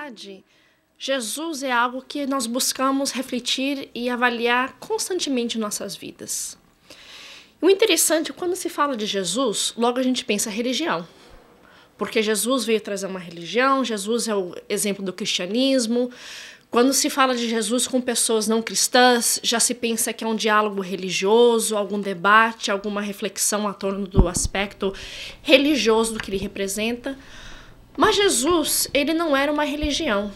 verdade, Jesus é algo que nós buscamos refletir e avaliar constantemente em nossas vidas. O interessante, quando se fala de Jesus, logo a gente pensa religião. Porque Jesus veio trazer uma religião, Jesus é o exemplo do cristianismo. Quando se fala de Jesus com pessoas não cristãs, já se pensa que é um diálogo religioso, algum debate, alguma reflexão a torno do aspecto religioso do que ele representa. Mas Jesus, ele não era uma religião.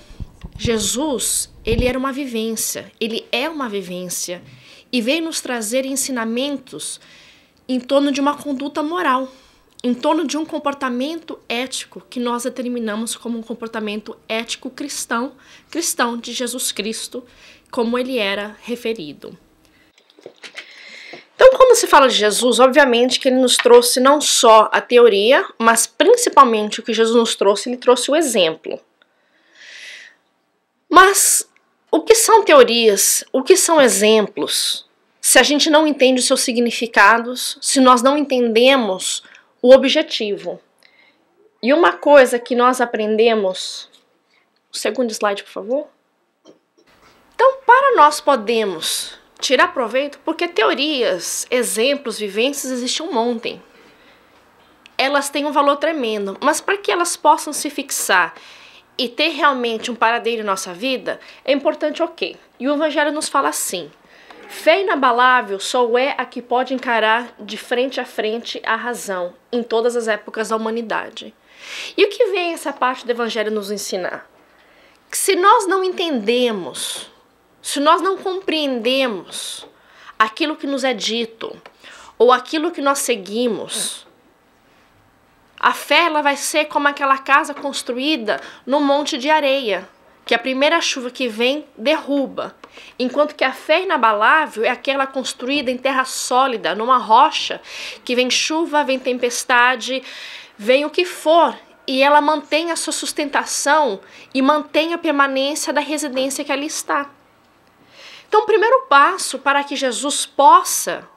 Jesus, ele era uma vivência, ele é uma vivência e veio nos trazer ensinamentos em torno de uma conduta moral, em torno de um comportamento ético que nós determinamos como um comportamento ético cristão, cristão de Jesus Cristo, como ele era referido. Então, quando se fala de Jesus, obviamente que ele nos trouxe não só a teoria, mas principalmente o que Jesus nos trouxe, ele trouxe o exemplo. Mas o que são teorias? O que são exemplos? Se a gente não entende os seus significados, se nós não entendemos o objetivo. E uma coisa que nós aprendemos... O segundo slide, por favor. Então, para nós podermos tirar proveito, porque teorias, exemplos, vivências, existem um monte. Elas têm um valor tremendo, mas para que elas possam se fixar e ter realmente um paradeiro em nossa vida, é importante o quê? E o Evangelho nos fala assim: fé inabalável só é a que pode encarar de frente a frente a razão em todas as épocas da humanidade. E o que vem essa parte do Evangelho nos ensinar? Que se nós não entendemos, se nós não compreendemos aquilo que nos é dito ou aquilo que nós seguimos, a fé ela vai ser como aquela casa construída num monte de areia, que a primeira chuva que vem derruba, enquanto que a fé inabalável é aquela construída em terra sólida, numa rocha, que vem chuva, vem tempestade, vem o que for, e ela mantém a sua sustentação e mantém a permanência da residência que ali está. Então, o primeiro passo para que Jesus possa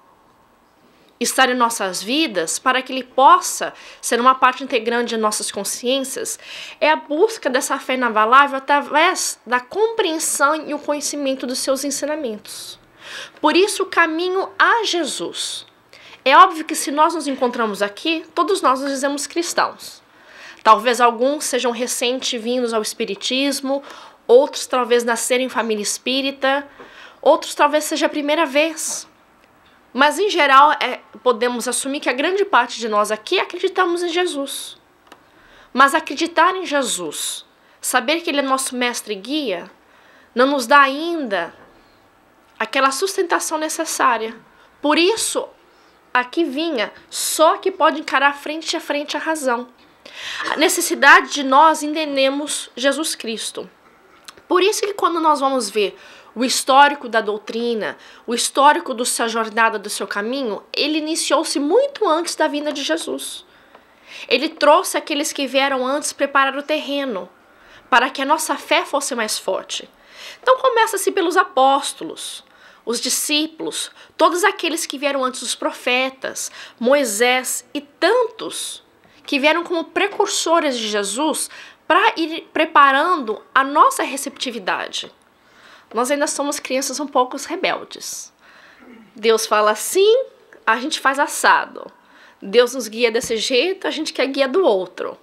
estar em nossas vidas, para que ele possa ser uma parte integrante de nossas consciências, é a busca dessa fé inabalável através da compreensão e o conhecimento dos seus ensinamentos. Por isso, o caminho a Jesus. É óbvio que se nós nos encontramos aqui, todos nós nos dizemos cristãos. Talvez alguns sejam recém-vindos ao espiritismo, outros talvez nasceram em família espírita, outros talvez seja a primeira vez. Mas, em geral, podemos assumir que a grande parte de nós aqui acreditamos em Jesus. Mas acreditar em Jesus, saber que ele é nosso mestre e guia, não nos dá ainda aquela sustentação necessária. Por isso, aqui vinha só que pode encarar frente a frente a razão. A necessidade de nós entendermos Jesus Cristo. Por isso que quando nós vamos ver o histórico da doutrina, o histórico da sua jornada, do seu caminho, ele iniciou-se muito antes da vinda de Jesus. Ele trouxe aqueles que vieram antes preparar o terreno, para que a nossa fé fosse mais forte. Então começa-se pelos apóstolos, os discípulos, todos aqueles que vieram antes dos profetas, Moisés e tantos que vieram como precursores de Jesus para ir preparando a nossa receptividade. Nós ainda somos crianças um pouco rebeldes. Deus fala assim, a gente faz assado. Deus nos guia desse jeito, a gente quer guia do outro.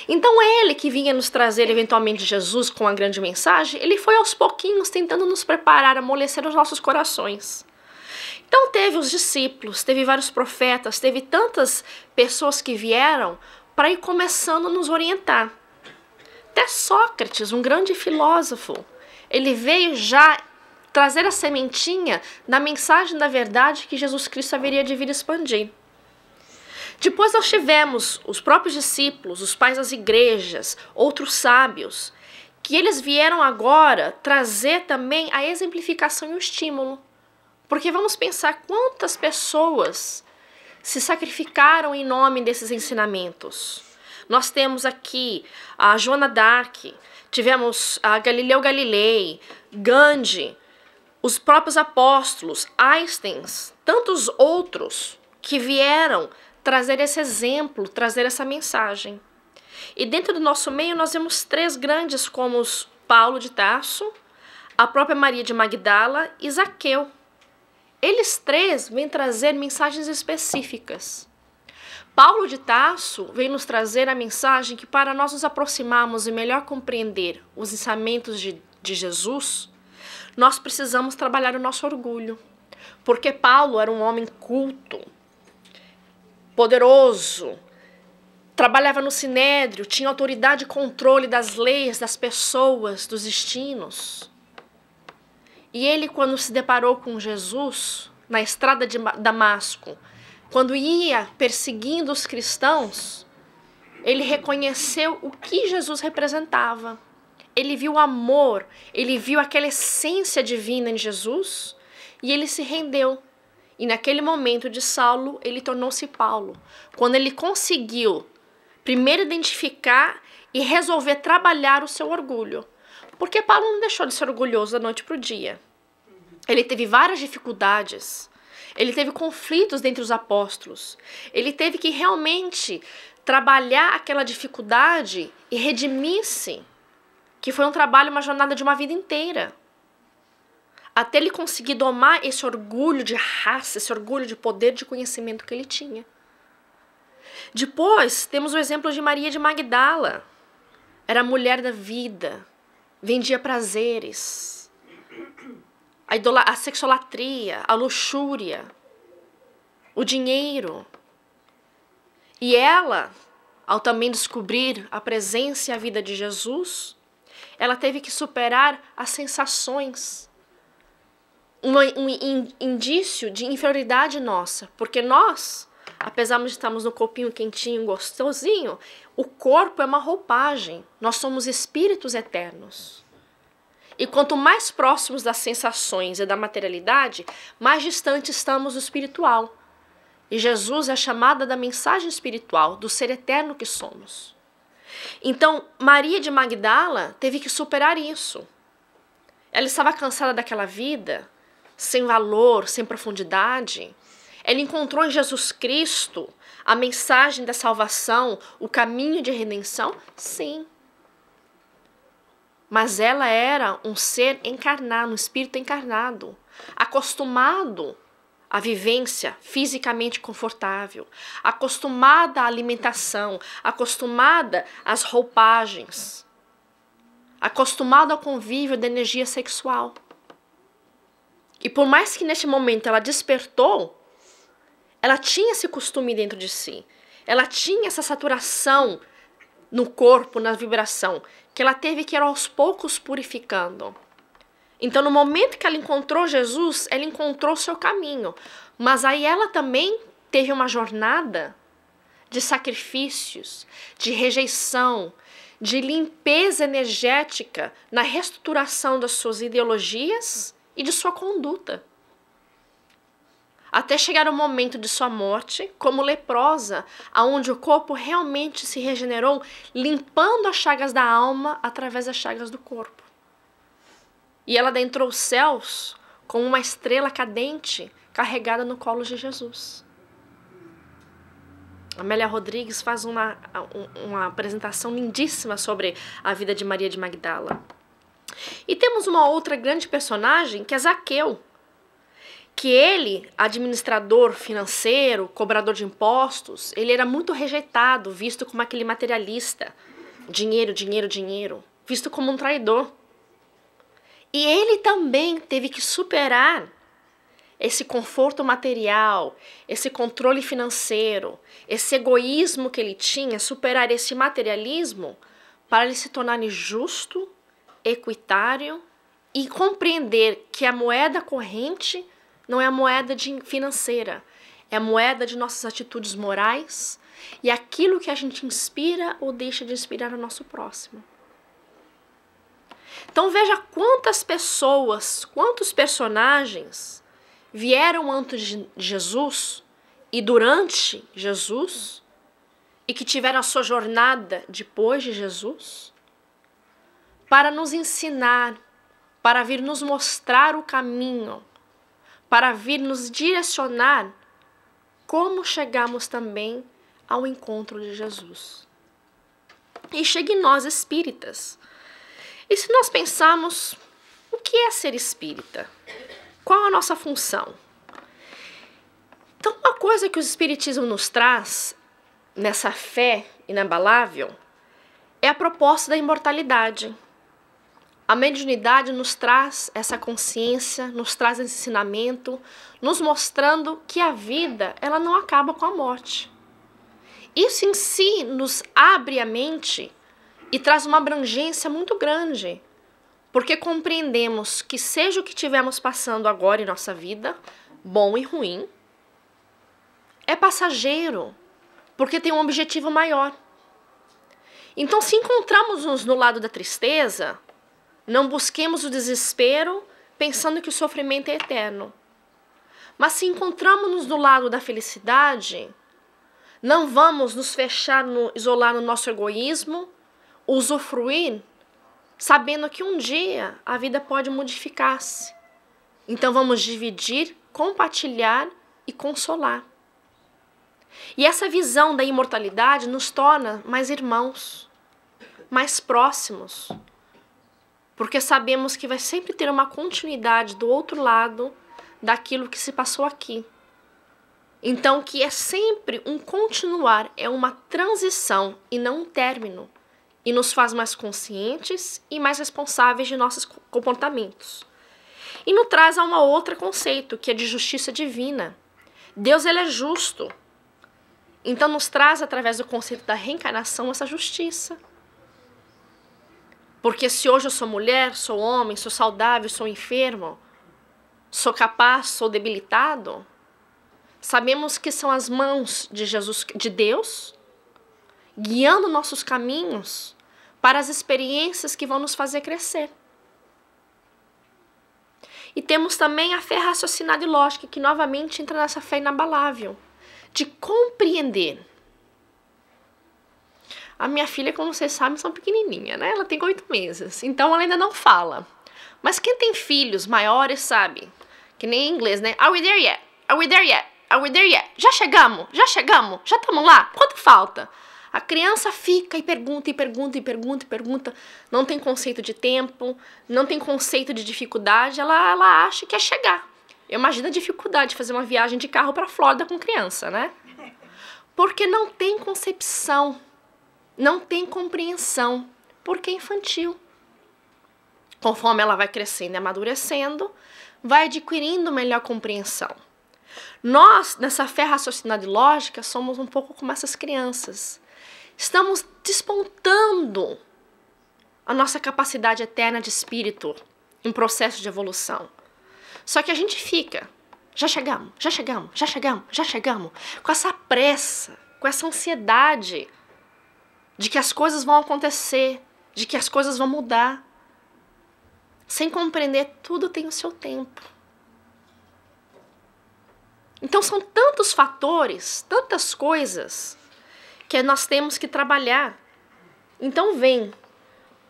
Então ele que vinha nos trazer eventualmente Jesus com a grande mensagem, ele foi aos pouquinhos tentando nos preparar, amolecer os nossos corações. Então teve os discípulos, teve vários profetas, teve tantas pessoas que vieram para ir começando a nos orientar. Até Sócrates, um grande filósofo, ele veio já trazer a sementinha da mensagem da verdade que Jesus Cristo haveria de vir expandir. Depois nós tivemos os próprios discípulos, os pais das igrejas, outros sábios, que eles vieram agora trazer também a exemplificação e o estímulo. Porque vamos pensar quantas pessoas se sacrificaram em nome desses ensinamentos. Nós temos aqui a Joana d'Arc, tivemos a Galileu Galilei, Gandhi, os próprios apóstolos, Einstein, tantos outros que vieram trazer esse exemplo, trazer essa mensagem. E dentro do nosso meio nós vemos 3 grandes como os Paulo de Tarso, a própria Maria de Magdala e Zaqueu. Eles 3 vêm trazer mensagens específicas. Paulo de Tarso vem nos trazer a mensagem que para nós nos aproximarmos e melhor compreender os ensinamentos de Jesus, nós precisamos trabalhar o nosso orgulho. Porque Paulo era um homem culto, poderoso, trabalhava no sinédrio, tinha autoridade e controle das leis, das pessoas, dos destinos. E ele, quando se deparou com Jesus, na estrada de Damasco, quando ia perseguindo os cristãos, ele reconheceu o que Jesus representava. Ele viu o amor, ele viu aquela essência divina em Jesus e ele se rendeu. E naquele momento de Saulo, ele tornou-se Paulo. Quando ele conseguiu primeiro identificar e resolver trabalhar o seu orgulho. Porque Paulo não deixou de ser orgulhoso da noite para o dia. Ele teve várias dificuldades. Ele teve conflitos dentre os apóstolos. Ele teve que realmente trabalhar aquela dificuldade e redimir-se. Que foi um trabalho, uma jornada de uma vida inteira. Até ele conseguir domar esse orgulho de raça, esse orgulho de poder, de conhecimento que ele tinha. Depois, temos o exemplo de Maria de Magdala. Era a mulher da vida, vendia prazeres, a sexolatria, a luxúria, o dinheiro. E ela, ao também descobrir a presença e a vida de Jesus, ela teve que superar as sensações. Um indício de inferioridade nossa, porque nós, apesar de estarmos no corpinho quentinho, gostosinho, o corpo é uma roupagem. Nós somos espíritos eternos. E quanto mais próximos das sensações e da materialidade, mais distante estamos do espiritual. E Jesus é a chamada da mensagem espiritual, do ser eterno que somos. Então, Maria de Magdala teve que superar isso. Ela estava cansada daquela vida, sem valor, sem profundidade. Ela encontrou em Jesus Cristo a mensagem da salvação, o caminho de redenção? Sim. Mas ela era um ser encarnado, um espírito encarnado, acostumado à vivência fisicamente confortável, acostumada à alimentação, acostumada às roupagens, acostumada ao convívio da energia sexual. E por mais que neste momento ela despertou, ela tinha esse costume dentro de si. Ela tinha essa saturação no corpo, na vibração, que ela teve que ir aos poucos purificando. Então, no momento que ela encontrou Jesus, ela encontrou o seu caminho. Mas aí ela também teve uma jornada de sacrifícios, de rejeição, de limpeza energética na reestruturação das suas ideologias e de sua conduta. Até chegar o momento de sua morte, como leprosa, aonde o corpo realmente se regenerou, limpando as chagas da alma através das chagas do corpo. E ela adentrou os céus como uma estrela cadente carregada no colo de Jesus. Amélia Rodrigues faz uma apresentação lindíssima sobre a vida de Maria de Magdala. E temos uma outra grande personagem que é Zaqueu, que ele, administrador financeiro, cobrador de impostos, ele era muito rejeitado, visto como aquele materialista, dinheiro, dinheiro, dinheiro, visto como um traidor. E ele também teve que superar esse conforto material, esse controle financeiro, esse egoísmo que ele tinha, superar esse materialismo para ele se tornar justo, equitário e compreender que a moeda corrente não é a moeda financeira, é a moeda de nossas atitudes morais e aquilo que a gente inspira ou deixa de inspirar o nosso próximo. Então veja quantas pessoas, quantos personagens vieram antes de Jesus e durante Jesus e que tiveram a sua jornada depois de Jesus para nos ensinar, para vir nos mostrar o caminho, para vir nos direcionar como chegamos também ao encontro de Jesus. e chega em nós espíritas. E se nós pensarmos, o que é ser espírita? Qual a nossa função? Então, uma coisa que o Espiritismo nos traz, nessa fé inabalável, é a proposta da imortalidade. A mediunidade nos traz essa consciência, nos traz esse ensinamento, nos mostrando que a vida ela não acaba com a morte. Isso em si nos abre a mente e traz uma abrangência muito grande, porque compreendemos que seja o que estivermos passando agora em nossa vida, bom e ruim, é passageiro, porque tem um objetivo maior. Então, se encontramos-nos no lado da tristeza, não busquemos o desespero pensando que o sofrimento é eterno. Mas se encontramos-nos no lado da felicidade, não vamos nos fechar, isolar no nosso egoísmo, usufruir, sabendo que um dia a vida pode modificar-se. Então vamos dividir, compartilhar e consolar. E essa visão da imortalidade nos torna mais irmãos, mais próximos, porque sabemos que vai sempre ter uma continuidade do outro lado daquilo que se passou aqui. Então, que é sempre um continuar, é uma transição e não um término, e nos faz mais conscientes e mais responsáveis de nossos comportamentos. E nos traz a um outro conceito, que é de justiça divina. Deus, ele é justo. Então, nos traz, através do conceito da reencarnação, essa justiça. Porque se hoje eu sou mulher, sou homem, sou saudável, sou enfermo, sou capaz, sou debilitado, sabemos que são as mãos de Jesus, de Deus, guiando nossos caminhos para as experiências que vão nos fazer crescer. E temos também a fé raciocinada e lógica, que novamente entra nessa fé inabalável, de compreender. A minha filha, como vocês sabem, são pequenininha, né? Ela tem 8 meses, então ela ainda não fala. Mas quem tem filhos maiores sabe, que nem em inglês, né? Are we there yet? Are we there yet? Are we there yet? Já chegamos? Já chegamos? Já estamos lá? Quanto falta? A criança fica e pergunta, e pergunta, e pergunta, e pergunta. Não tem conceito de tempo, não tem conceito de dificuldade, ela acha que é chegar. Eu imagino a dificuldade de fazer uma viagem de carro para a Flórida com criança, né? Porque não tem concepção, não tem compreensão, porque é infantil. Conforme ela vai crescendo e amadurecendo, vai adquirindo melhor compreensão. Nós, nessa fé raciocinada e lógica, somos um pouco como essas crianças. Estamos despontando a nossa capacidade eterna de espírito em processo de evolução. Só que a gente fica, já chegamos, já chegamos, já chegamos, já chegamos, com essa pressa, com essa ansiedade de que as coisas vão acontecer, de que as coisas vão mudar, sem compreender tudo tem o seu tempo. Então são tantos fatores, tantas coisas que nós temos que trabalhar. Então vem,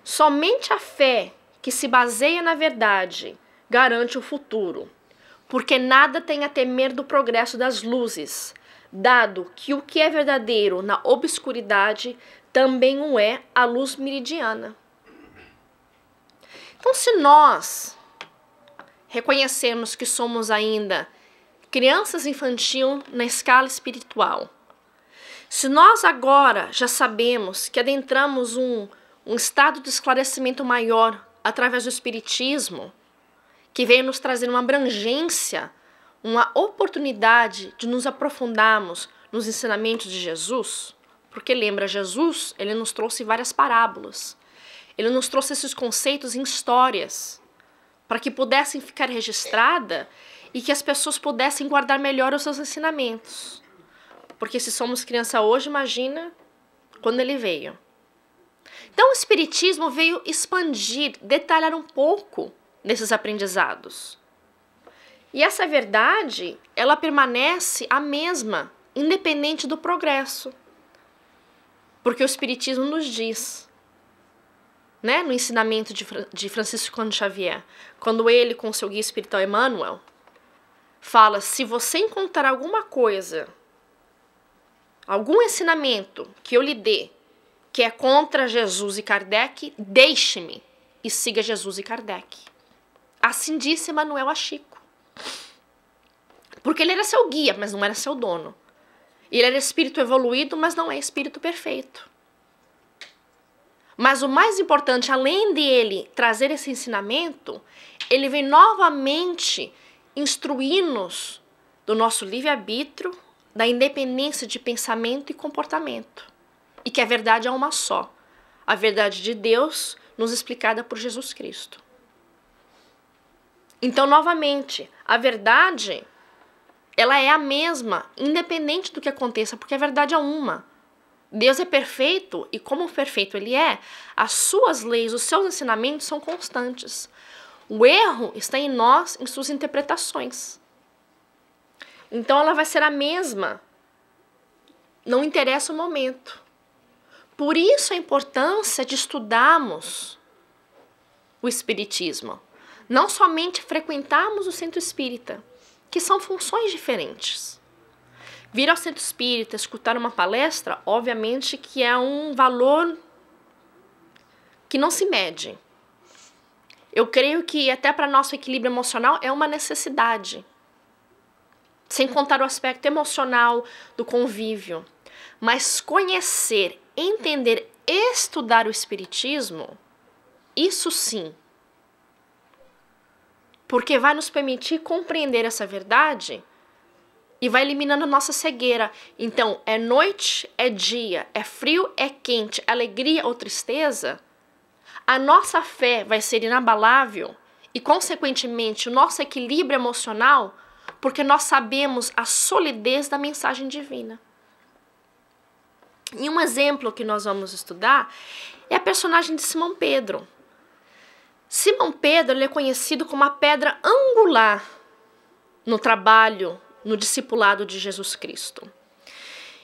somente a fé que se baseia na verdade garante o futuro, porque nada tem a temer do progresso das luzes, dado que o que é verdadeiro na obscuridade também o é a luz meridiana. Então, se nós reconhecermos que somos ainda crianças infantil na escala espiritual, se nós agora já sabemos que adentramos um estado de esclarecimento maior através do Espiritismo, que veio nos trazer uma abrangência, uma oportunidade de nos aprofundarmos nos ensinamentos de Jesus, porque lembra, Jesus, ele nos trouxe várias parábolas, ele nos trouxe esses conceitos em histórias, para que pudessem ficar registradas e que as pessoas pudessem guardar melhor os seus ensinamentos. Porque se somos criança hoje, imagina quando ele veio. Então o Espiritismo veio expandir, detalhar um pouco desses aprendizados. E essa verdade, ela permanece a mesma, independente do progresso. Porque o Espiritismo nos diz, né, no ensinamento de Francisco Cândido Xavier, quando ele, com seu guia espiritual Emmanuel, fala, se você encontrar alguma coisa, algum ensinamento que eu lhe dê, que é contra Jesus e Kardec, deixe-me e siga Jesus e Kardec. Assim disse Emmanuel a Chico. Porque ele era seu guia, mas não era seu dono. Ele era espírito evoluído, mas não é espírito perfeito. Mas o mais importante, além de ele trazer esse ensinamento, ele vem novamente instruir-nos do nosso livre-arbítrio, da independência de pensamento e comportamento. E que a verdade é uma só. A verdade de Deus nos explicada por Jesus Cristo. Então, novamente, a verdade, ela é a mesma, independente do que aconteça, porque a verdade é uma. Deus é perfeito e como perfeito ele é, as suas leis, os seus ensinamentos são constantes. O erro está em nós, em suas interpretações. Então ela vai ser a mesma, não interessa o momento. Por isso a importância de estudarmos o Espiritismo. Não somente frequentarmos o centro espírita, que são funções diferentes. Vir ao centro espírita, escutar uma palestra, obviamente que é um valor que não se mede. Eu creio que até para nosso equilíbrio emocional é uma necessidade. Sem contar o aspecto emocional do convívio. Mas conhecer, entender, estudar o Espiritismo, isso sim. Porque vai nos permitir compreender essa verdade e vai eliminando a nossa cegueira. Então, é noite, é dia, é frio, é quente, alegria ou tristeza, a nossa fé vai ser inabalável e, consequentemente, o nosso equilíbrio emocional, porque nós sabemos a solidez da mensagem divina. E um exemplo que nós vamos estudar é a personagem de Simão Pedro. Simão Pedro ele é conhecido como a pedra angular no trabalho, no discipulado de Jesus Cristo.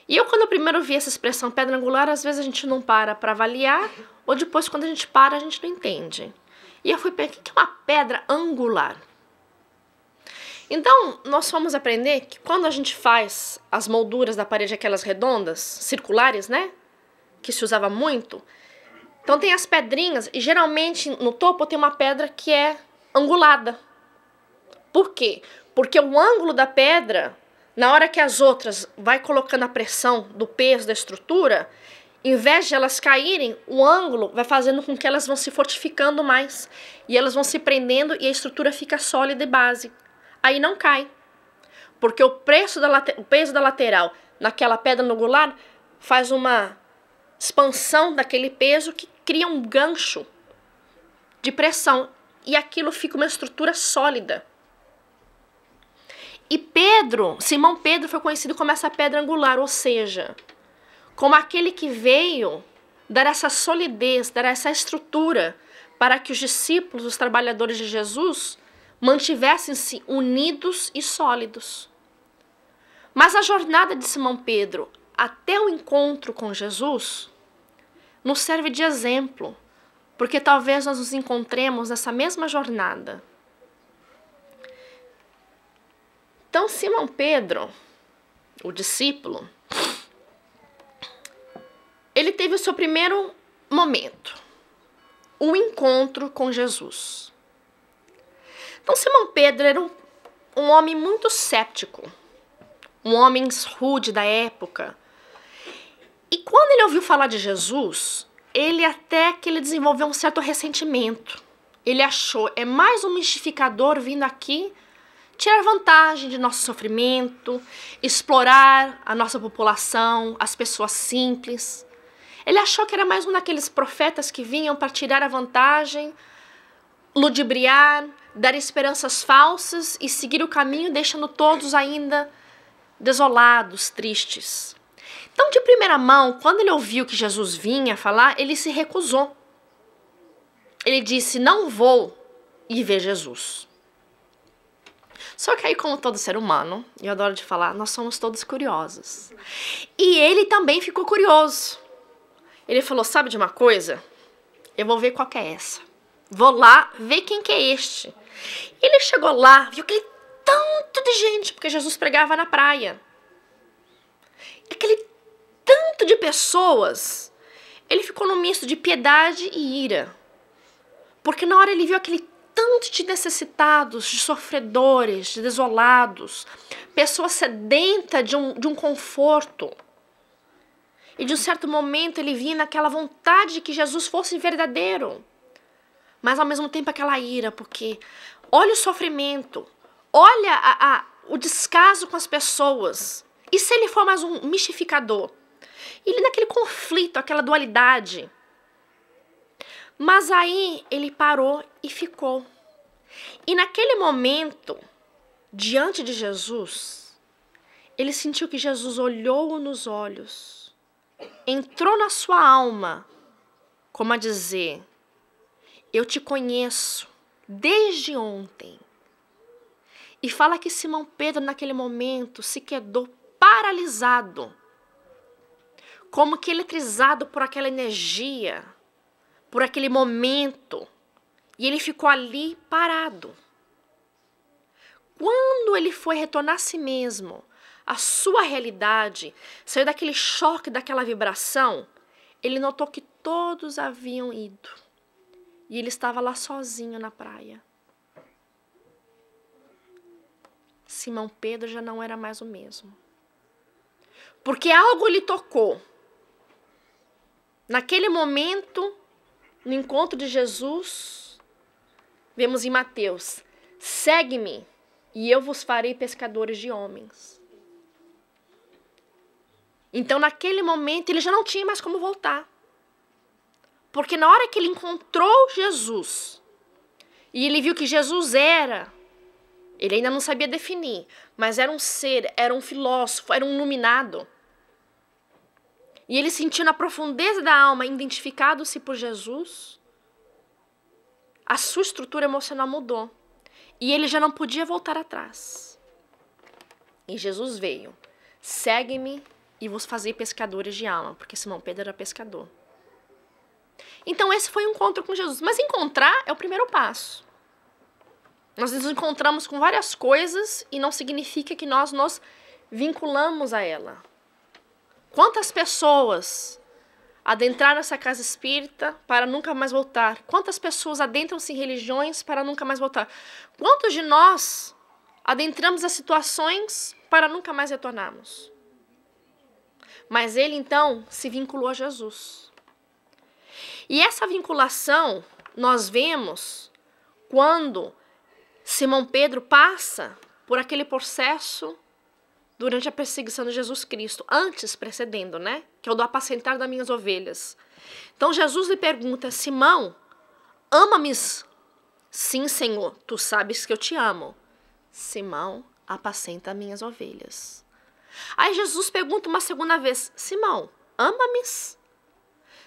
E eu, quando eu primeiro vi essa expressão pedra angular, às vezes a gente não para avaliar, ou depois, quando a gente para, a gente não entende. E eu fui pensar, o que é uma pedra angular? Então, nós fomos aprender que quando a gente faz as molduras da parede, aquelas redondas, circulares, né? Que se usava muito. Então, tem as pedrinhas e, geralmente, no topo tem uma pedra que é angulada. Por quê? Porque o ângulo da pedra, na hora que as outras vai colocando a pressão do peso da estrutura, em vez de elas caírem, o ângulo vai fazendo com que elas vão se fortificando mais. E elas vão se prendendo e a estrutura fica sólida e base. Aí não cai. Porque o peso da lateral naquela pedra angular faz uma expansão daquele peso que cria um gancho de pressão. E aquilo fica uma estrutura sólida. E Simão Pedro foi conhecido como essa pedra angular, ou seja, como aquele que veio dar essa solidez, dar essa estrutura para que os discípulos, os trabalhadores de Jesus, mantivessem-se unidos e sólidos. Mas a jornada de Simão Pedro até o encontro com Jesus nos serve de exemplo, porque talvez nós nos encontremos nessa mesma jornada. Então, Simão Pedro, o discípulo, ele teve o seu primeiro momento, o encontro com Jesus. Então, Simão Pedro era um homem muito cético, um homem rude da época. E quando ele ouviu falar de Jesus, ele desenvolveu um certo ressentimento. Ele achou, é mais um mistificador vindo aqui tirar vantagem de nosso sofrimento, explorar a nossa população, as pessoas simples. Ele achou que era mais um daqueles profetas que vinham para tirar a vantagem, ludibriar, dar esperanças falsas e seguir o caminho, deixando todos ainda desolados, tristes. Então, de primeira mão, quando ele ouviu que Jesus vinha falar, ele se recusou. Ele disse, não vou ir ver Jesus. Só que aí, como todo ser humano, e eu adoro de falar, nós somos todos curiosos. E ele também ficou curioso. Ele falou, sabe de uma coisa? Eu vou ver qual que é essa. Vou lá ver quem que é este. Ele chegou lá, viu aquele tanto de gente, porque Jesus pregava na praia. Aquele tanto de pessoas. ele ficou num misto de piedade e ira. Porque na hora ele viu aquele tanto de necessitados, de sofredores, de desolados, pessoas sedentas de um conforto. E de um certo momento ele vinha naquela vontade de que Jesus fosse verdadeiro. Mas ao mesmo tempo aquela ira, porque olha o sofrimento, olha o descaso com as pessoas. E se ele for mais um mistificador? Ele naquele conflito, aquela dualidade. Mas aí ele parou e ficou. E naquele momento, diante de Jesus, ele sentiu que Jesus olhou-o nos olhos, entrou na sua alma, como a dizer: eu te conheço desde ontem. E fala que Simão Pedro naquele momento se quedou paralisado, como que eletrizado por aquela energia, por aquele momento, e ele ficou ali parado. Quando ele foi retornar a si mesmo, a sua realidade, saiu daquele choque, daquela vibração, ele notou que todos haviam ido. E ele estava lá sozinho na praia. Simão Pedro já não era mais o mesmo. Porque algo lhe tocou. Naquele momento, no encontro de Jesus, vemos em Mateus: segue-me e eu vos farei pescadores de homens. Então, naquele momento, ele já não tinha mais como voltar. Porque na hora que ele encontrou Jesus, e ele viu que Jesus era, ele ainda não sabia definir, mas era um ser, era um filósofo, era um iluminado. E ele sentiu na profundeza da alma, identificado-se por Jesus, a sua estrutura emocional mudou. E ele já não podia voltar atrás. E Jesus veio: segue-me e vos fazei pescadores de alma, porque Simão Pedro era pescador. Então esse foi o encontro com Jesus. Mas encontrar é o primeiro passo. Nós nos encontramos com várias coisas e não significa que nós nos vinculamos a ela. Quantas pessoas adentraram essa casa espírita para nunca mais voltar? Quantas pessoas adentram-se em religiões para nunca mais voltar? Quantos de nós adentramos as situações para nunca mais retornarmos? Mas ele então se vinculou a Jesus. E essa vinculação nós vemos quando Simão Pedro passa por aquele processo durante a perseguição de Jesus Cristo, antes, precedendo, né? Que é o do apacentar das minhas ovelhas. Então Jesus lhe pergunta: Simão, ama-me? Sim, Senhor, tu sabes que eu te amo. Simão, apacenta as minhas ovelhas. Aí Jesus pergunta uma segunda vez: Simão, ama-me?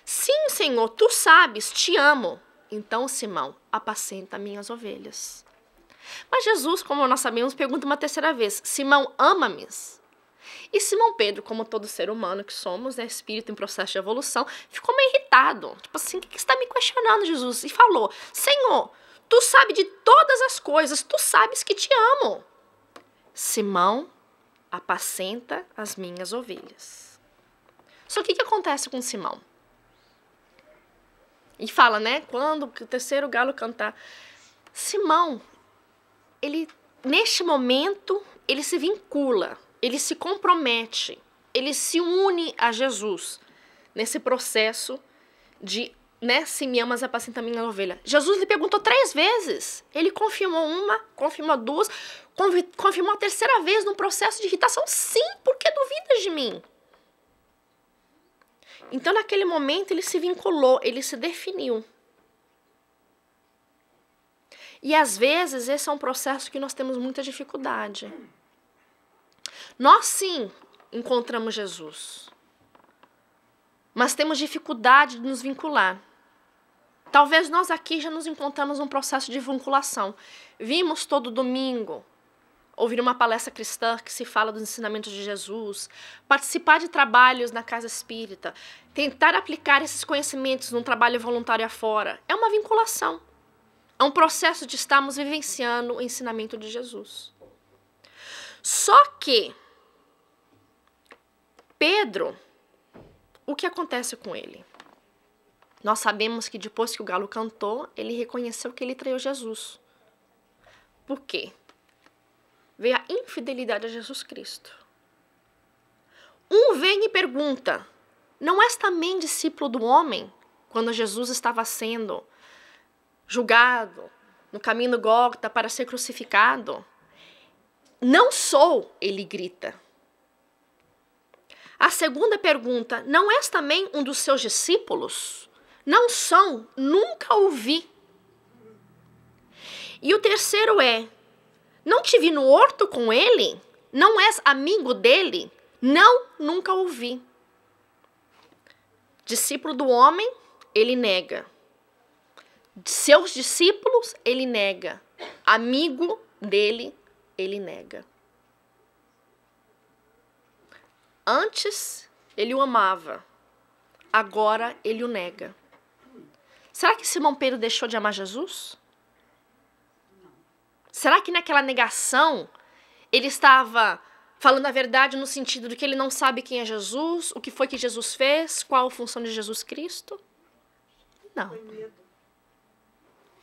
Sim, Senhor, tu sabes, te amo. Então, Simão, apacenta minhas ovelhas. Mas Jesus, como nós sabemos, pergunta uma terceira vez: Simão, ama-me? E Simão Pedro, como todo ser humano que somos, né, espírito em processo de evolução, ficou meio irritado. Tipo assim: o que você está me questionando, Jesus? E falou: Senhor, tu sabes de todas as coisas, tu sabes que te amo. Simão, apacenta as minhas ovelhas. Só que o que acontece com Simão? E fala, né, quando o terceiro galo cantar, Simão, ele, neste momento, ele se vincula, ele se compromete, ele se une a Jesus nesse processo de, né, se me amas, apacenta a minha ovelha. Jesus lhe perguntou 3 vezes, ele confirmou uma, confirmou 2, confirmou a terceira vez num processo de irritação. Sim, porque duvidas de mim? Então, naquele momento, ele se vinculou, ele se definiu. E, às vezes, esse é um processo que nós temos muita dificuldade. Nós, sim, encontramos Jesus. Mas temos dificuldade de nos vincular. Talvez nós aqui já nos encontramos num processo de vinculação. Vimos todo domingo ouvir uma palestra cristã que se fala dos ensinamentos de Jesus, participar de trabalhos na casa espírita, tentar aplicar esses conhecimentos num trabalho voluntário afora. É uma vinculação. É um processo de estarmos vivenciando o ensinamento de Jesus. Só que Pedro, o que acontece com ele? Nós sabemos que depois que o galo cantou, ele reconheceu que ele traiu Jesus. Por quê? Veio a infidelidade a Jesus Cristo. Um vem e pergunta, não és também discípulo do homem? Quando Jesus estava sendo julgado no caminho do Gólgota para ser crucificado. Não sou, ele grita. A segunda pergunta, não és também um dos seus discípulos? Não são, nunca ouvi. E o terceiro é, não te vi no horto com ele? Não és amigo dele? Não, nunca ouvi. Discípulo do homem, ele nega. Seus discípulos, ele nega. Amigo dele, ele nega. Antes, ele o amava. Agora, ele o nega. Será que Simão Pedro deixou de amar Jesus? Será que naquela negação, ele estava falando a verdade no sentido de que ele não sabe quem é Jesus, o que foi que Jesus fez, qual a função de Jesus Cristo? Não.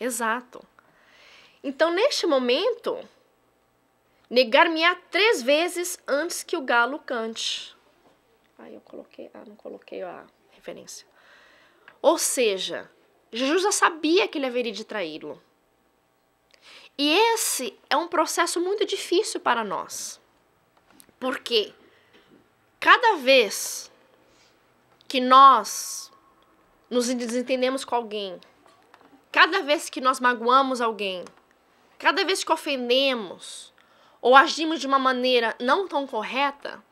Exato. Então, neste momento, negar-me-á 3 vezes antes que o galo cante. Não coloquei a referência. Ou seja, Jesus já sabia que ele haveria de traí-lo. E esse é um processo muito difícil para nós. Porque cada vez que nós nos desentendemos com alguém, cada vez que nós magoamos alguém, cada vez que ofendemos ou agimos de uma maneira não tão correta,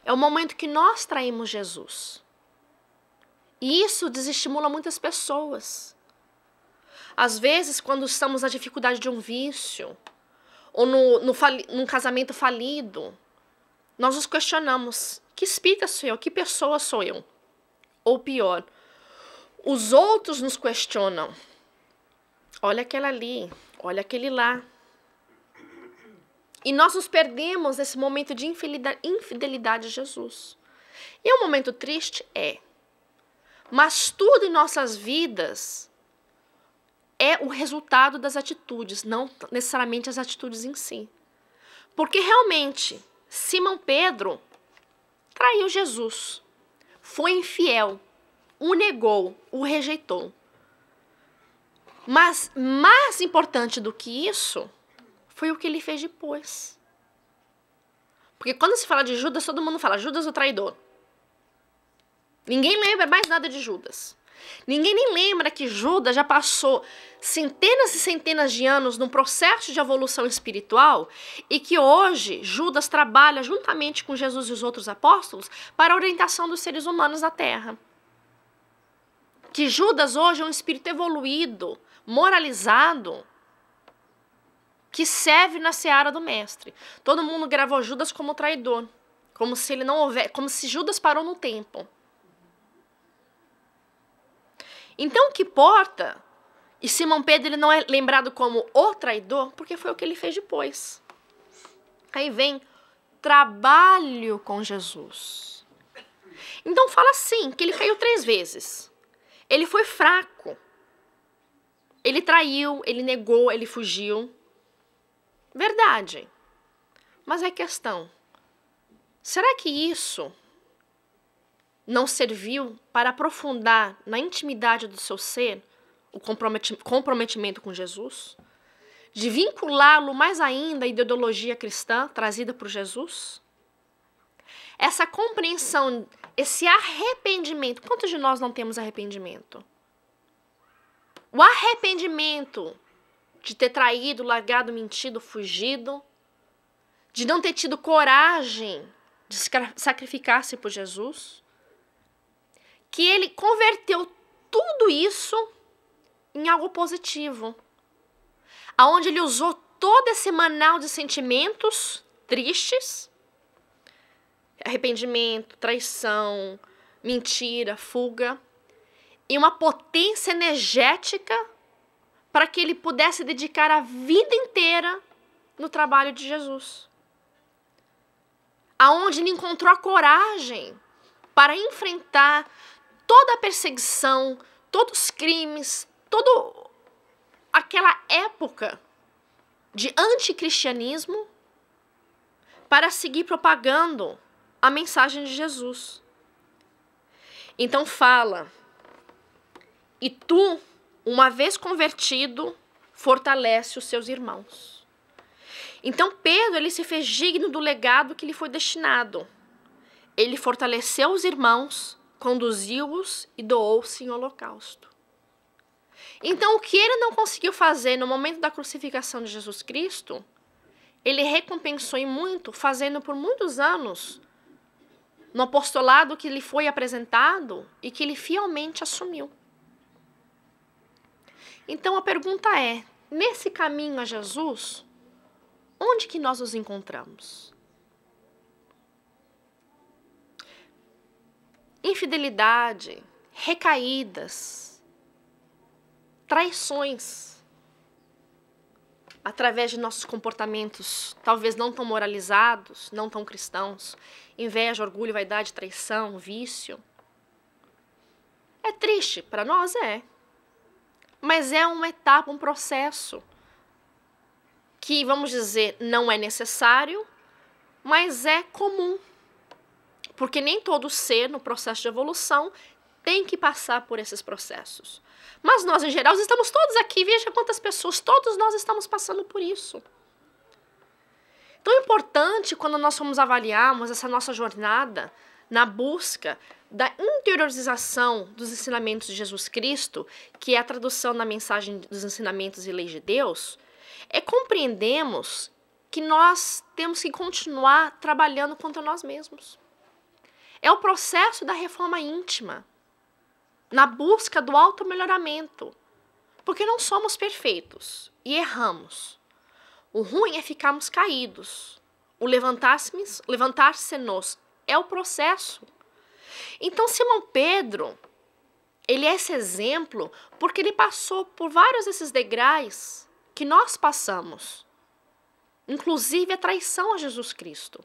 é o momento que nós traímos Jesus. E isso desestimula muitas pessoas. Às vezes, quando estamos na dificuldade de um vício, ou num casamento falido, nós nos questionamos, que espírito sou eu? Que pessoa sou eu? Ou pior, os outros nos questionam. Olha aquela ali, olha aquele lá. E nós nos perdemos nesse momento de infidelidade a Jesus. E é um momento triste? É. Mas tudo em nossas vidas é o resultado das atitudes, não necessariamente as atitudes em si. Porque realmente, Simão Pedro traiu Jesus, foi infiel, o negou, o rejeitou. Mas mais importante do que isso, foi o que ele fez depois. Porque quando se fala de Judas, todo mundo fala Judas o traidor. Ninguém lembra mais nada de Judas. Ninguém nem lembra que Judas já passou centenas e centenas de anos num processo de evolução espiritual e que hoje Judas trabalha juntamente com Jesus e os outros apóstolos para a orientação dos seres humanos na Terra. Que Judas hoje é um espírito evoluído, moralizado, que serve na seara do mestre. Todo mundo gravou Judas como traidor, como se ele não houvesse, como se Judas parou no tempo. Então, o que importa, e Simão Pedro ele não é lembrado como o traidor, porque foi o que ele fez depois. Aí vem trabalho com Jesus. Então, fala assim, que ele caiu 3 vezes. Ele foi fraco. Ele traiu, ele negou, ele fugiu. Verdade. Mas é questão, será que isso não serviu para aprofundar na intimidade do seu ser o comprometimento com Jesus? De vinculá-lo mais ainda à ideologia cristã trazida por Jesus? Essa compreensão, esse arrependimento. Quantos de nós não temos arrependimento? O arrependimento de ter traído, largado, mentido, fugido, de não ter tido coragem de sacrificar-se por Jesus, que ele converteu tudo isso em algo positivo, aonde ele usou todo esse manal de sentimentos tristes, arrependimento, traição, mentira, fuga, e uma potência energética para que ele pudesse dedicar a vida inteira no trabalho de Jesus. Aonde ele encontrou a coragem para enfrentar toda a perseguição, todos os crimes, toda aquela época de anticristianismo para seguir propagando a mensagem de Jesus. Então fala, e tu, uma vez convertido, fortalece os seus irmãos. Então Pedro, ele se fez digno do legado que lhe foi destinado. Ele fortaleceu os irmãos, conduziu-os e doou-se em holocausto. Então o que ele não conseguiu fazer no momento da crucificação de Jesus Cristo, ele recompensou em muito, fazendo por muitos anos, no apostolado que lhe foi apresentado e que ele fielmente assumiu. Então a pergunta é, nesse caminho a Jesus, onde que nós nos encontramos? Infidelidade, recaídas, traições, através de nossos comportamentos, talvez não tão moralizados, não tão cristãos, inveja, orgulho, vaidade, traição, vício. É triste, para nós é. Mas é uma etapa, um processo que, vamos dizer, não é necessário, mas é comum. Porque nem todo ser no processo de evolução tem que passar por esses processos. Mas nós, em geral, estamos todos aqui, veja quantas pessoas, todos nós estamos passando por isso. Então é importante, quando nós formos avaliarmos essa nossa jornada na busca da interiorização dos ensinamentos de Jesus Cristo, que é a tradução da mensagem dos ensinamentos e leis de Deus, é compreendermos que nós temos que continuar trabalhando contra nós mesmos. É o processo da reforma íntima, na busca do automelhoramento, porque não somos perfeitos e erramos. O ruim é ficarmos caídos. O levantar-se-nos é o processo. Então, Simão Pedro, ele é esse exemplo porque ele passou por vários desses degraus que nós passamos, inclusive a traição a Jesus Cristo.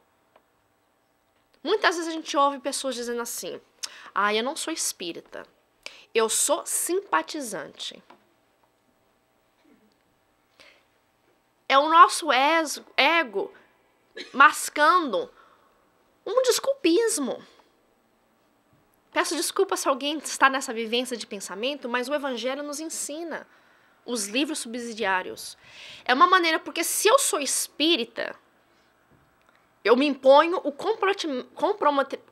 Muitas vezes a gente ouve pessoas dizendo assim, eu não sou espírita, eu sou simpatizante. É o nosso ego mascando um desculpismo. Peço desculpa se alguém está nessa vivência de pensamento, mas o Evangelho nos ensina os livros subsidiários. É uma maneira, porque se eu sou espírita, eu me imponho o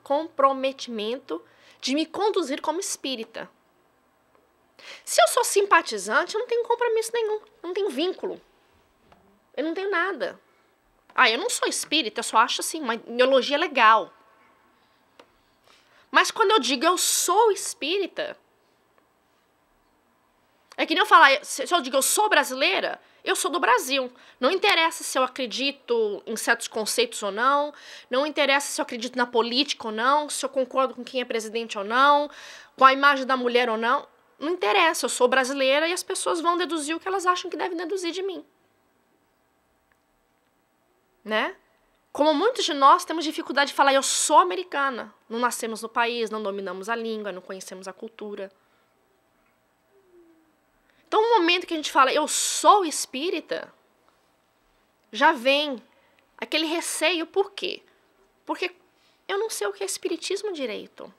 comprometimento de me conduzir como espírita. Se eu sou simpatizante, eu não tenho compromisso nenhum, não tenho vínculo. Eu não tenho nada. Eu não sou espírita, eu só acho assim, uma ideologia legal. Mas quando eu digo eu sou espírita, é que nem eu falar, se eu digo eu sou brasileira, eu sou do Brasil. Não interessa se eu acredito em certos conceitos ou não, não interessa se eu acredito na política ou não, se eu concordo com quem é presidente ou não, com a imagem da mulher ou não. Não interessa, eu sou brasileira e as pessoas vão deduzir o que elas acham que devem deduzir de mim. Né? Como muitos de nós temos dificuldade de falar eu sou americana. Não nascemos no país, não dominamos a língua, não conhecemos a cultura. Então, no momento que a gente fala eu sou espírita, já vem aquele receio. Por quê? Porque eu não sei o que é espiritismo direito.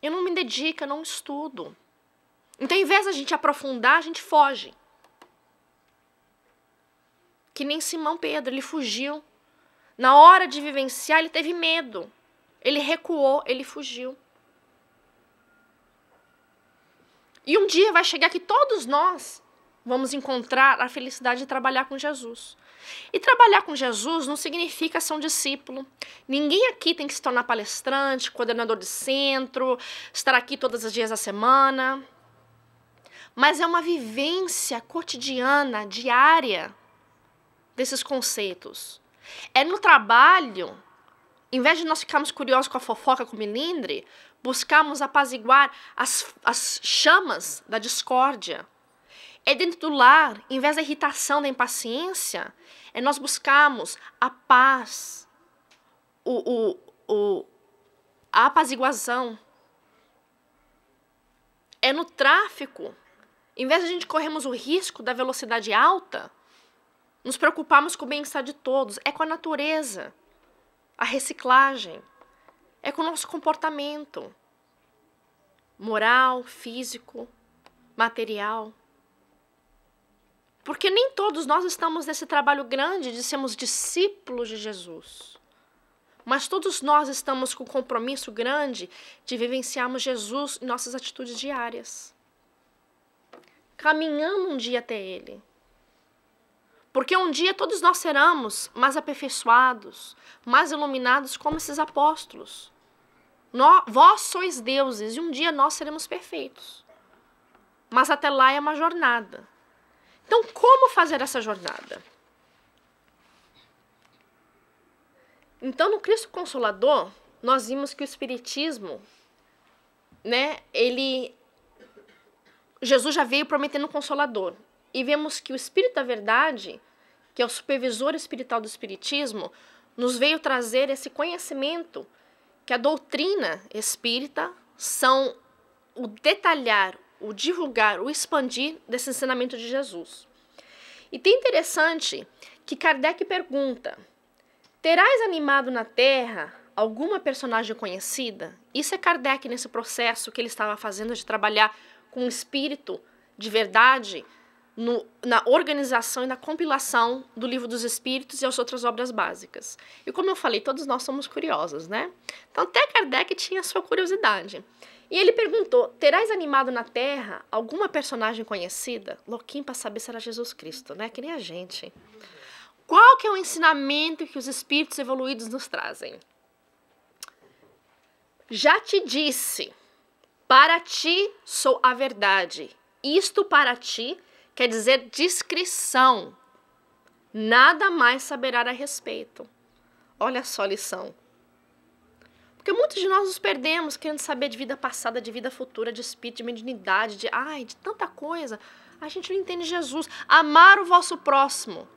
Eu não me dedico, eu não estudo. Então, em vez da gente aprofundar, a gente foge. Que nem Simão Pedro, ele fugiu. Na hora de vivenciar, ele teve medo. Ele recuou, ele fugiu. E um dia vai chegar que todos nós vamos encontrar a felicidade de trabalhar com Jesus. E trabalhar com Jesus não significa ser um discípulo. Ninguém aqui tem que se tornar palestrante, coordenador de centro, estar aqui todos os dias da semana. Mas é uma vivência cotidiana, diária, desses conceitos. É no trabalho, em vez de nós ficarmos curiosos com a fofoca, com o melindre, buscarmos apaziguar as chamas da discórdia. É dentro do lar, em vez da irritação, da impaciência, é nós buscarmos a paz, a apaziguação. É no tráfico, em vez de a gente corrermos o risco da velocidade alta, nos preocuparmos com o bem-estar de todos. É com a natureza, a reciclagem, é com o nosso comportamento moral, físico, material. Porque nem todos nós estamos nesse trabalho grande de sermos discípulos de Jesus. Mas todos nós estamos com o compromisso grande de vivenciarmos Jesus em nossas atitudes diárias. Caminhando um dia até Ele. Porque um dia todos nós seremos mais aperfeiçoados, mais iluminados como esses apóstolos. Vós sois deuses e um dia nós seremos perfeitos. Mas até lá é uma jornada. Então, como fazer essa jornada? Então, no Cristo Consolador, nós vimos que o Espiritismo, né, Jesus já veio prometendo um Consolador. E vemos que o Espírito da Verdade, que é o supervisor espiritual do Espiritismo, nos veio trazer esse conhecimento que a doutrina espírita são o detalhar, o divulgar, o expandir desse ensinamento de Jesus. E tem interessante que Kardec pergunta: terás animado na Terra alguma personagem conhecida? Isso é Kardec nesse processo que ele estava fazendo de trabalhar com o espírito de verdade na organização e na compilação do Livro dos Espíritos e as outras obras básicas. E como eu falei, todos nós somos curiosos, né? Então até Kardec tinha sua curiosidade. E ele perguntou: terás animado na Terra alguma personagem conhecida? Louquinho para saber se era Jesus Cristo, né? Que nem a gente. Qual que é o ensinamento que os espíritos evoluídos nos trazem? Já te disse, para ti sou a verdade. Isto para ti quer dizer discrição. Nada mais saberá a respeito. Olha só a lição. Porque muitos de nós nos perdemos querendo saber de vida passada, de vida futura, de espírito, de mediunidade, de tanta coisa. A gente não entende Jesus. Amar o vosso próximo.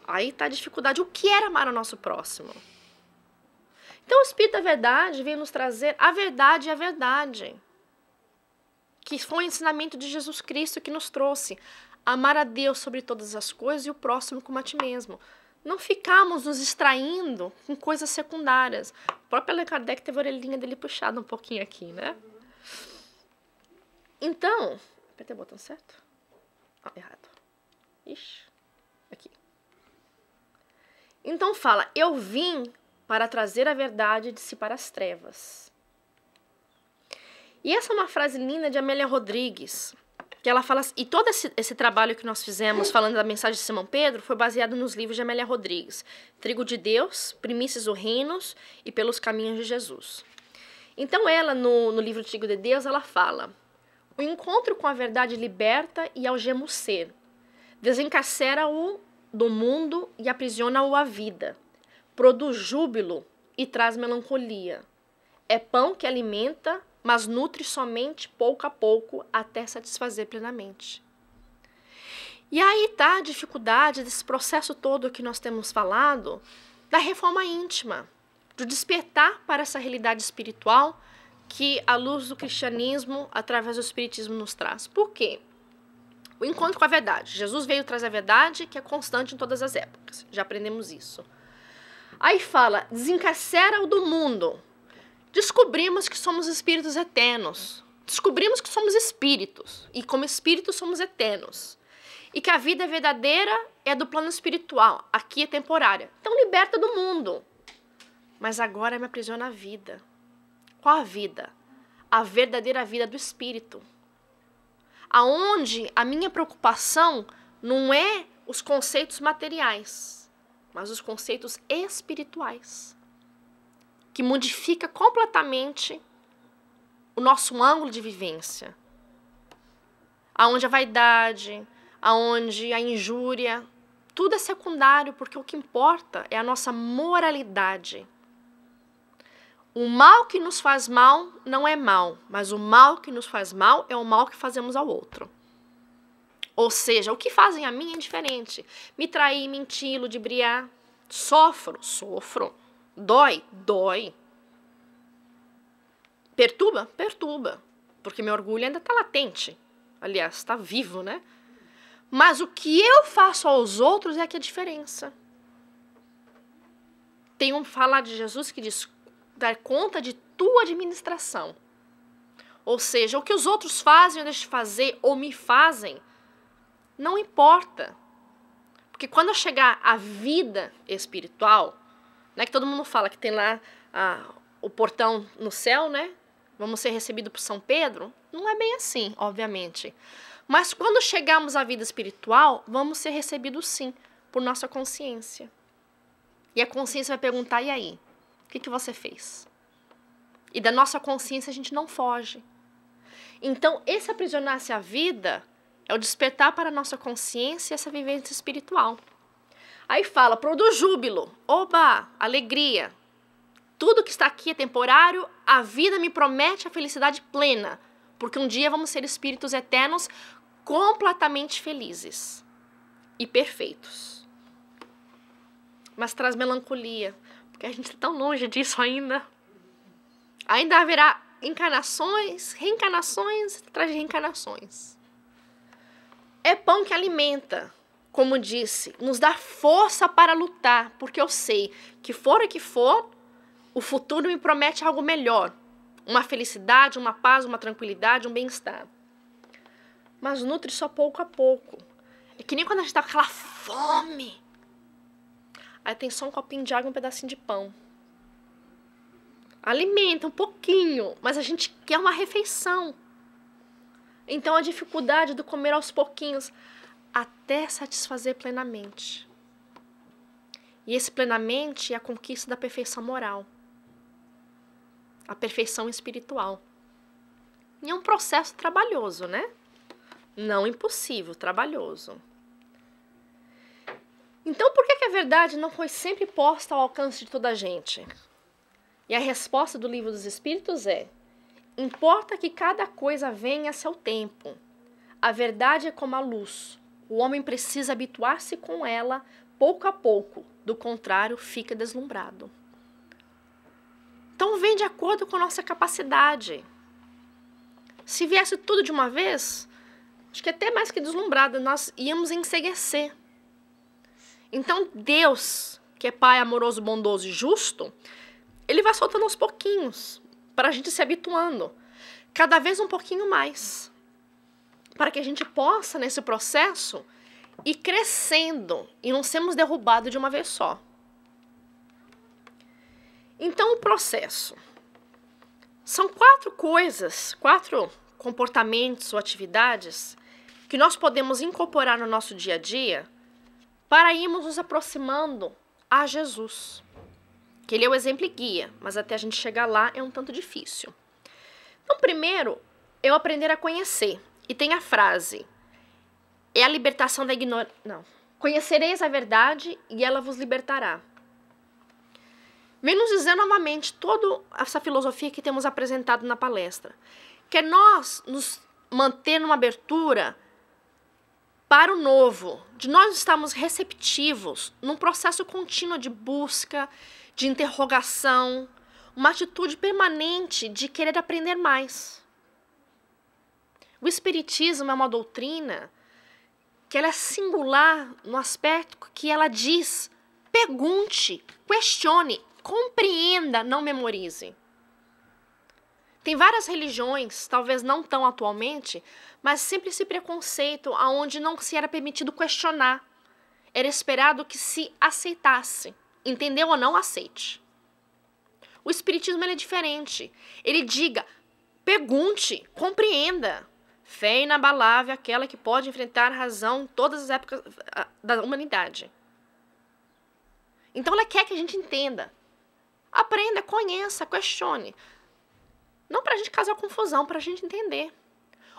Aí está a dificuldade. O que era amar o nosso próximo? Então o Espírito da Verdade vem nos trazer a verdade e a verdade. Que foi o ensinamento de Jesus Cristo que nos trouxe. Amar a Deus sobre todas as coisas e o próximo como a ti mesmo. Não ficamos nos distraindo com coisas secundárias. O próprio Allan Kardec teve a orelhinha dele puxada um pouquinho aqui, né? Então, apertei o botão certo? Errado. Ixi, aqui. Então fala: eu vim para trazer a verdade e dissipar as trevas. E essa é uma frase linda de Amélia Rodrigues, que ela fala, e todo esse trabalho que nós fizemos falando da mensagem de Simão Pedro foi baseado nos livros de Amélia Rodrigues: Trigo de Deus, Primícias do Reinos e Pelos Caminhos de Jesus. Então ela, no livro Trigo de Deus, ela fala: o encontro com a verdade liberta e algema o ser, desencarcera-o do mundo e aprisiona-o à vida, produz júbilo e traz melancolia. É pão que alimenta, mas nutre somente pouco a pouco até satisfazer plenamente. E aí está a dificuldade desse processo todo que nós temos falado, da reforma íntima, do despertar para essa realidade espiritual que a luz do cristianismo, através do espiritismo, nos traz. Por quê? O encontro com a verdade. Jesus veio trazer a verdade que é constante em todas as épocas. Já aprendemos isso. Aí fala: desencarcera-o do mundo. Descobrimos que somos espíritos eternos. Descobrimos que somos espíritos. E como espíritos somos eternos. E que a vida verdadeira é do plano espiritual. Aqui é temporária. Então liberta do mundo. Mas agora me aprisiona a vida. Qual a vida? A verdadeira vida do espírito. Aonde a minha preocupação não é os conceitos materiais, mas os conceitos espirituais. Que modifica completamente o nosso ângulo de vivência. Aonde a vaidade, aonde a injúria, tudo é secundário, porque o que importa é a nossa moralidade. O mal que nos faz mal não é mal, mas o mal que nos faz mal é o mal que fazemos ao outro. Ou seja, o que fazem a mim é indiferente. Me trair, mentir, ludibriar. Sofro. Dói. Perturba? Perturba. porque meu orgulho ainda está latente. Aliás, está vivo, né? Mas o que eu faço aos outros é que é a diferença. Tem um falar de Jesus que diz, dar conta de tua administração. Ou seja, o que os outros fazem ou deixam de fazer ou me fazem, não importa. Porque quando eu chegar à vida espiritual, né, que todo mundo fala que tem lá o portão no céu, né? Vamos ser recebidos por São Pedro. Não é bem assim, obviamente. Mas quando chegarmos à vida espiritual, vamos ser recebidos sim, por nossa consciência. E a consciência vai perguntar, e aí? O que você fez? E da nossa consciência a gente não foge. Então, esse aprisionar-se à vida é o despertar para a nossa consciência essa vivência espiritual. Aí fala, produz júbilo, oba, alegria. Tudo que está aqui é temporário, a vida me promete a felicidade plena, porque um dia vamos ser espíritos eternos completamente felizes e perfeitos. Mas traz melancolia, porque a gente está tão longe disso ainda. Ainda haverá encarnações, reencarnações, atrás de reencarnações. É pão que alimenta, como disse, nos dá força para lutar, porque eu sei que for o que for, o futuro me promete algo melhor. Uma felicidade, uma paz, uma tranquilidade, um bem-estar. Mas nutre só pouco a pouco. É que nem quando a gente tá com aquela fome. Aí tem só um copinho de água e um pedacinho de pão. Alimenta um pouquinho, mas a gente quer uma refeição. Então a dificuldade do comer aos pouquinhos até satisfazer plenamente. E esse plenamente é a conquista da perfeição moral. A perfeição espiritual. E é um processo trabalhoso, né? Não impossível, trabalhoso. Então, por que a verdade não foi sempre posta ao alcance de toda a gente? E a resposta do Livro dos Espíritos é: importa que cada coisa venha a seu tempo. A verdade é como a luz. O homem precisa habituar-se com ela pouco a pouco. Do contrário, fica deslumbrado. Então, vem de acordo com a nossa capacidade. Se viesse tudo de uma vez, acho que até mais que deslumbrado, nós íamos enceguecer. Então, Deus, que é Pai amoroso, bondoso e justo, Ele vai soltando aos pouquinhos, para a gente se habituando, cada vez um pouquinho mais, para que a gente possa, nesse processo, ir crescendo e não sermos derrubados de uma vez só. Então, o processo. São 4 coisas, 4 comportamentos ou atividades que nós podemos incorporar no nosso dia a dia para irmos nos aproximando a Jesus. Que Ele é o exemplo e guia, mas até a gente chegar lá é um tanto difícil. Então, primeiro, eu aprender a conhecer. E tem a frase, é a libertação da ignorância. Não. Conhecereis a verdade e ela vos libertará. Vem nos dizer novamente toda essa filosofia que temos apresentado na palestra. Que é nós nos manter numa abertura para o novo, de nós estarmos receptivos num processo contínuo de busca, de interrogação, uma atitude permanente de querer aprender mais. O Espiritismo é uma doutrina que ela é singular no aspecto que ela diz, pergunte, questione, compreenda, não memorize. Tem várias religiões, talvez não tão atualmente, mas sempre esse preconceito onde não se era permitido questionar. Era esperado que se aceitasse. Entendeu ou não, aceite. O Espiritismo ele é diferente. Ele diga, pergunte, compreenda. Fé inabalável é aquela que pode enfrentar a razão em todas as épocas da humanidade. Então ela quer que a gente entenda. Aprenda, conheça, questione. Não para a gente causar confusão, para a gente entender.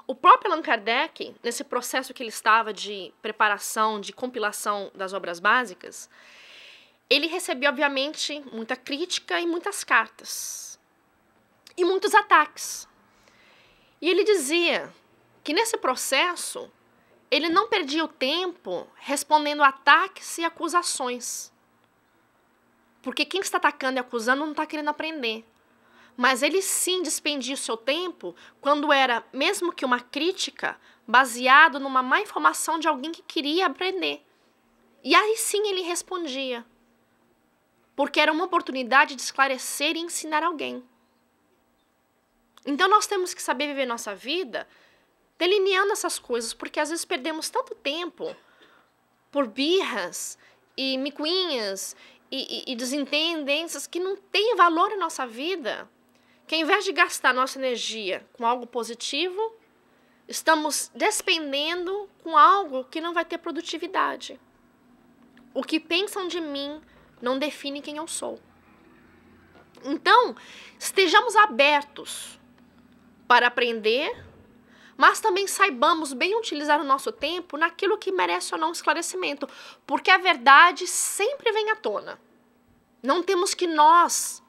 O próprio Allan Kardec, nesse processo que ele estava de preparação, de compilação das obras básicas, ele recebeu, obviamente, muita crítica e muitas cartas. E muitos ataques. E ele dizia que nesse processo, ele não perdia o tempo respondendo ataques e acusações. Porque quem está atacando e acusando não está querendo aprender. Mas ele sim despendia o seu tempo quando era, mesmo que uma crítica, baseado numa má informação de alguém que queria aprender. E aí sim ele respondia, porque era uma oportunidade de esclarecer e ensinar alguém. Então nós temos que saber viver nossa vida delineando essas coisas, porque às vezes perdemos tanto tempo por birras e micuinhas e desentendências que não têm valor em nossa vida, que ao invés de gastar nossa energia com algo positivo, estamos despendendo com algo que não vai ter produtividade. O que pensam de mim não define quem eu sou. Então, estejamos abertos para aprender, mas também saibamos bem utilizar o nosso tempo naquilo que merece ou não esclarecimento, porque a verdade sempre vem à tona. Não temos que nós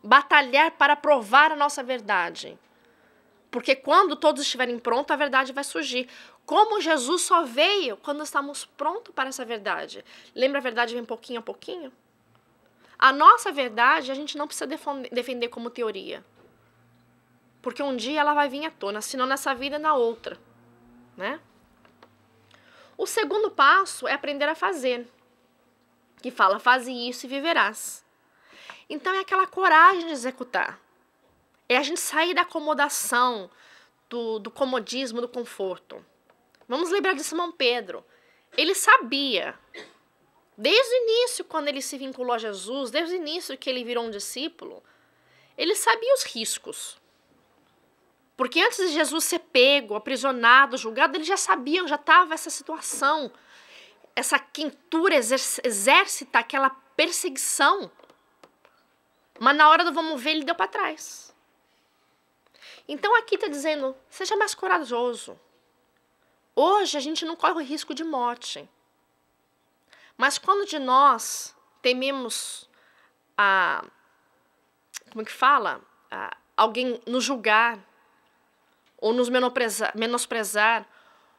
batalhar para provar a nossa verdade, porque quando todos estiverem prontos, a verdade vai surgir. Como Jesus só veio quando estamos prontos para essa verdade. Lembra, a verdade vem pouquinho a pouquinho? A nossa verdade a gente não precisa defender como teoria, porque um dia ela vai vir à tona, se não nessa vida, na outra, né? O segundo passo é aprender a fazer, que fala, faze isso e viverás. Então é aquela coragem de executar. É a gente sair da acomodação, do comodismo, do conforto. Vamos lembrar de Simão Pedro. Ele sabia, desde o início, quando ele se vinculou a Jesus, desde o início que ele virou um discípulo, ele sabia os riscos. Porque antes de Jesus ser pego, aprisionado, julgado, ele já sabia, já estava essa situação, essa quentura exércita, aquela perseguição. Mas na hora do vamos ver, ele deu para trás. Então aqui está dizendo, seja mais corajoso. Hoje a gente não corre o risco de morte. Mas quando de nós tememos alguém nos julgar, ou nos menosprezar,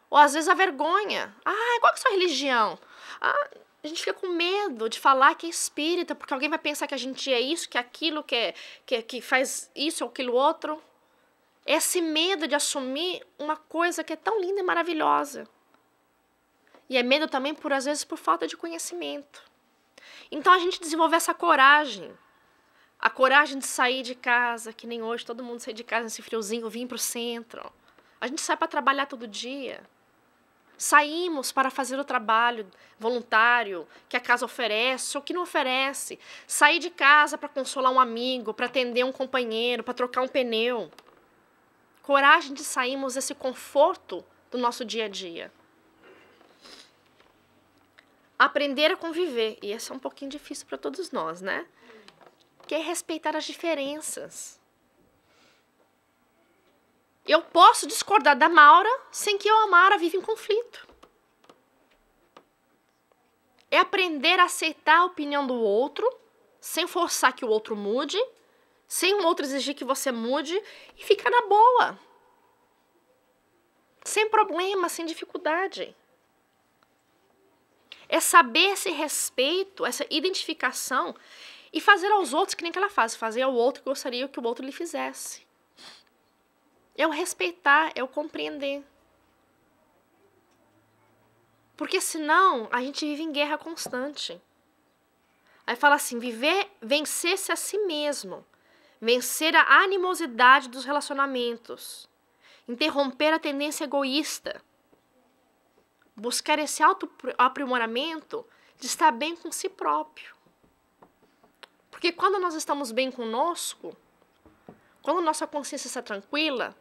ou às vezes a vergonha. Qual que é a sua religião? A gente fica com medo de falar que é espírita, porque alguém vai pensar que a gente é isso, que é aquilo, que faz isso ou aquilo outro. Esse medo de assumir uma coisa que é tão linda e maravilhosa. E é medo também, às vezes, por falta de conhecimento. Então a gente desenvolve essa coragem. A coragem de sair de casa, que nem hoje todo mundo sai de casa nesse friozinho, vir para o centro. A gente sai para trabalhar todo dia. Saímos para fazer o trabalho voluntário que a casa oferece ou que não oferece. Sair de casa para consolar um amigo, para atender um companheiro, para trocar um pneu. Coragem de sairmos desse conforto do nosso dia a dia. Aprender a conviver. E isso é um pouquinho difícil para todos nós, né? Que é respeitar as diferenças. Eu posso discordar da Maura sem que eu e a Maura viva em conflito. É aprender a aceitar a opinião do outro, sem forçar que o outro mude, sem o outro exigir que você mude, e ficar na boa. Sem problema, sem dificuldade. É saber esse respeito, essa identificação, e fazer aos outros que nem que ela faz, fazer ao outro que gostaria que o outro lhe fizesse. É o respeitar, é o compreender. Porque senão a gente vive em guerra constante. Aí fala assim, vencer-se a si mesmo, vencer a animosidade dos relacionamentos, interromper a tendência egoísta, buscar esse autoaprimoramento de estar bem com si próprio. Porque quando nós estamos bem conosco, quando nossa consciência está tranquila,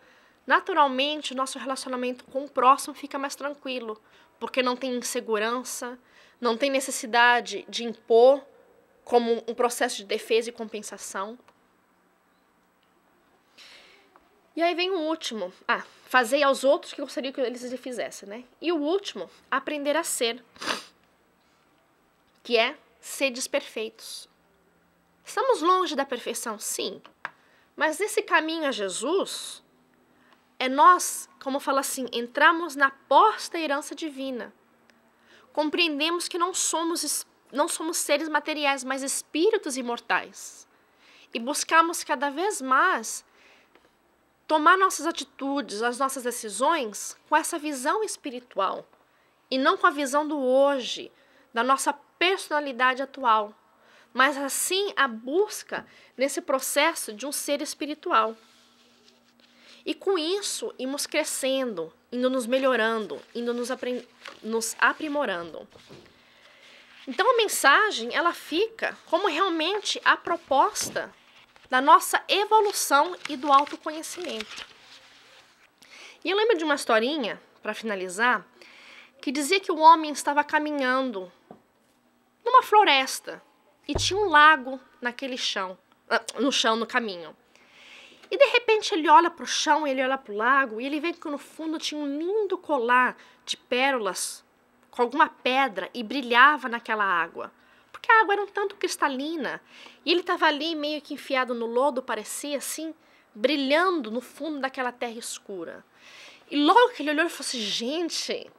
naturalmente o nosso relacionamento com o próximo fica mais tranquilo, porque não tem insegurança, não tem necessidade de impor como um processo de defesa e compensação. E aí vem o último, fazer aos outros o que gostaria que eles lhe fizessem, né? E o último, aprender a ser, que é ser desperfeitos. Estamos longe da perfeição, sim, mas nesse caminho a Jesus, é nós, como fala assim, entramos na posta herança divina. Compreendemos que não somos seres materiais, mas espíritos imortais. e buscarmos cada vez mais tomar nossas atitudes, as nossas decisões com essa visão espiritual e não com a visão do hoje, da nossa personalidade atual, mas assim a busca nesse processo de um ser espiritual. E com isso, irmos crescendo, indo nos melhorando, indo nos aprimorando. Então a mensagem, ela fica como realmente a proposta da nossa evolução e do autoconhecimento. E eu lembro de uma historinha, para finalizar, que dizia que o homem estava caminhando numa floresta e tinha um lago no caminho. E de repente ele olha para o chão, ele olha para o lago e ele vê que no fundo tinha um lindo colar de pérolas com alguma pedra e brilhava naquela água. Porque a água era um tanto cristalina e ele estava ali meio que enfiado no lodo, parecia assim, brilhando no fundo daquela terra escura. E logo que ele olhou, ele falou assim, gente,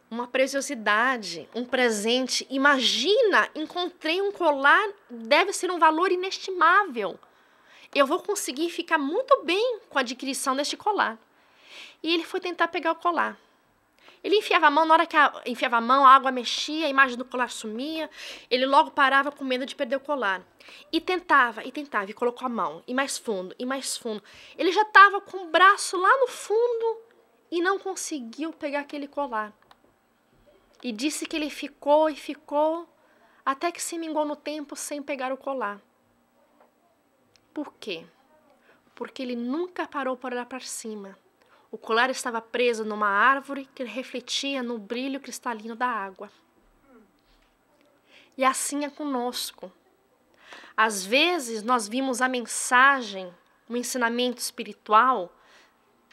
uma preciosidade, um presente. Imagina, encontrei um colar, deve ser um valor inestimável. Eu vou conseguir ficar muito bem com a adquisição deste colar. E ele foi tentar pegar o colar. Ele enfiava a mão, na hora que enfiava a mão, a água mexia, a imagem do colar sumia. Ele logo parava com medo de perder o colar. E tentava, e colocou a mão, e mais fundo, e mais fundo. Ele já estava com o braço lá no fundo e não conseguiu pegar aquele colar. E disse que ele ficou e ficou, até que se mingou no tempo sem pegar o colar. Por quê? Porque ele nunca parou para olhar para cima. O colar estava preso numa árvore que refletia no brilho cristalino da água. E assim é conosco. Às vezes nós vimos a mensagem, o ensinamento espiritual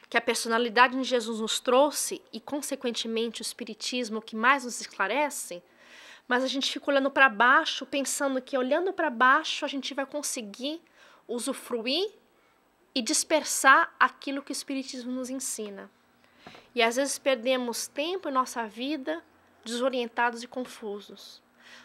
que a personalidade de Jesus nos trouxe e, consequentemente, o espiritismo que mais nos esclarece, mas a gente fica olhando para baixo, pensando que olhando para baixo a gente vai conseguir usufruir e dispersar aquilo que o espiritismo nos ensina. E às vezes perdemos tempo em nossa vida desorientados e confusos.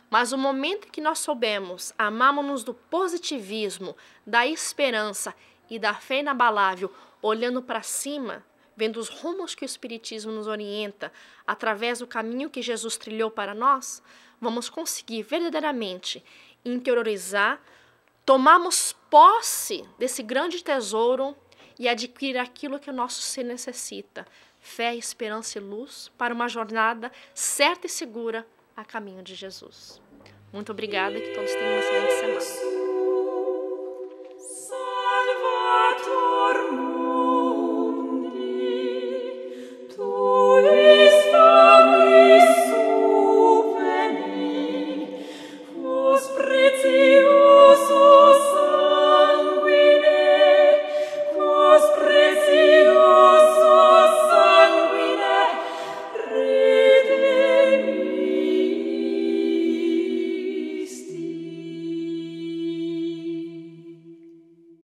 Mas o momento em que nós soubemos amarmos-nos do positivismo, da esperança e da fé inabalável, olhando para cima, vendo os rumos que o espiritismo nos orienta através do caminho que Jesus trilhou para nós, vamos conseguir verdadeiramente interiorizar, tomarmos posse desse grande tesouro e adquirir aquilo que o nosso ser necessita, fé, esperança e luz, para uma jornada certa e segura a caminho de Jesus. Muito obrigada e que todos tenham uma excelente semana.